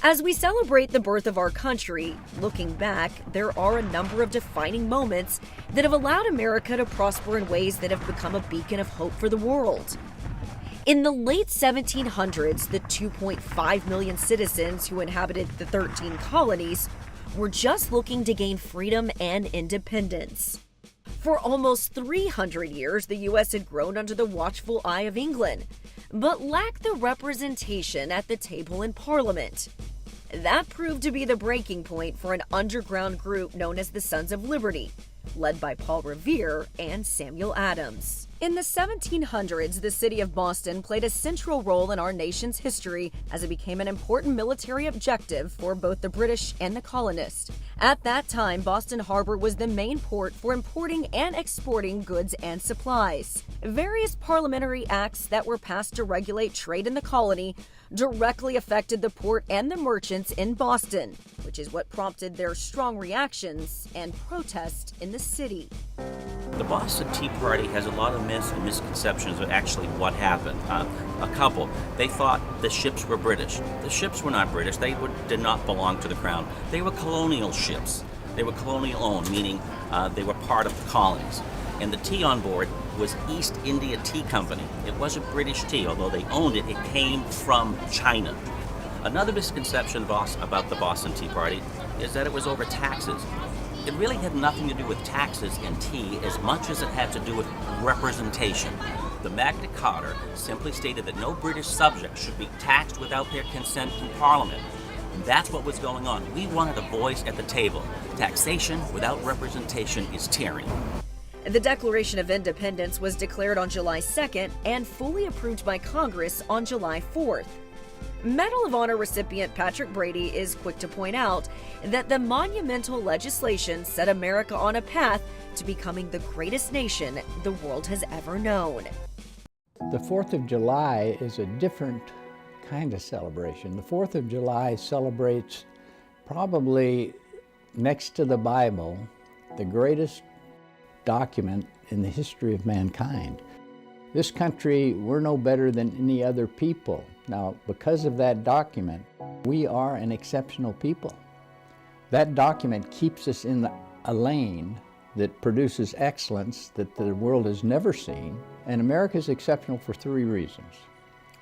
As we celebrate the birth of our country, looking back, there are a number of defining moments that have allowed America to prosper in ways that have become a beacon of hope for the world. In the late 1700s, the 2.5 million citizens who inhabited the 13 colonies were just looking to gain freedom and independence. For almost 300 years, the U.S. had grown under the watchful eye of England, but lacked the representation at the table in Parliament. That proved to be the breaking point for an underground group known as the Sons of Liberty, led by Paul Revere and Samuel Adams. In the 1700s, the city of Boston played a central role in our nation's history as it became an important military objective for both the British and the colonists. At that time, Boston Harbor was the main port for importing and exporting goods and supplies. Various parliamentary acts that were passed to regulate trade in the colony directly affected the port and the merchants in Boston, which is what prompted their strong reactions and protests in the city. The Boston Tea Party has a lot of myths and misconceptions of actually what happened. A couple. They thought the ships were British. The ships were not British. They did not belong to the crown. They were colonial ships. They were colonial owned, meaning they were part of the colonies. And the tea on board was East India Tea Company. It wasn't British tea, although they owned it. It came from China. Another misconception about the Boston Tea Party is that it was over taxes. It really had nothing to do with taxes and tea as much as it had to do with representation. The Magna Carta simply stated that no British subject should be taxed without their consent in Parliament. And that's what was going on. We wanted a voice at the table. Taxation without representation is tyranny. The Declaration of Independence was declared on July 2nd and fully approved by Congress on July 4th. Medal of Honor recipient Patrick Brady is quick to point out that the monumental legislation set America on a path to becoming the greatest nation the world has ever known. The 4th of July is a different kind of celebration. The 4th of July celebrates, probably next to the Bible, the greatest document in the history of mankind. This country, we're no better than any other people. Now, because of that document, we are an exceptional people. That document keeps us in a lane that produces excellence that the world has never seen. And America is exceptional for three reasons.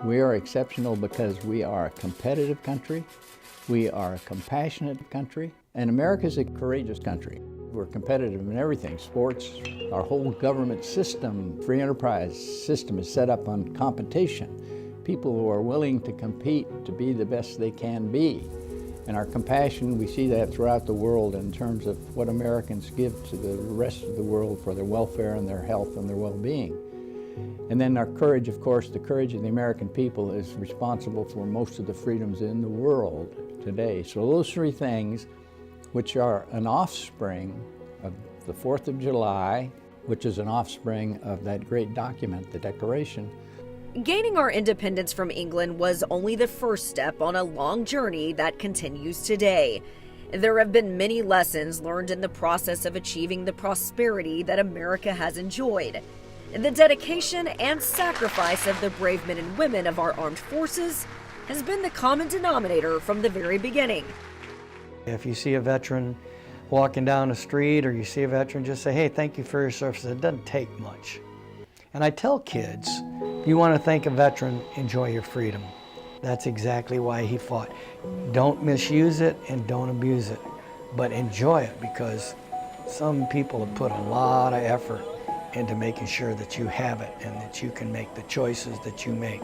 We are exceptional because we are a competitive country, we are a compassionate country, and America is a courageous country. We're competitive in everything, sports, our whole government system, free enterprise system is set up on competition. People who are willing to compete to be the best they can be. And our compassion, we see that throughout the world in terms of what Americans give to the rest of the world for their welfare and their health and their well-being. And then our courage, of course, the courage of the American people is responsible for most of the freedoms in the world today. So those three things, which are an offspring of the 4th of July, which is an offspring of that great document, the Declaration. Gaining our independence from England was only the first step on a long journey that continues today. There have been many lessons learned in the process of achieving the prosperity that America has enjoyed. The dedication and sacrifice of the brave men and women of our armed forces has been the common denominator from the very beginning. If you see a veteran walking down the street or you see a veteran, just say, hey, thank you for your service. It doesn't take much. And I tell kids, if you want to thank a veteran, enjoy your freedom. That's exactly why he fought. Don't misuse it and don't abuse it, but enjoy it, because some people have put a lot of effort into making sure that you have it and that you can make the choices that you make.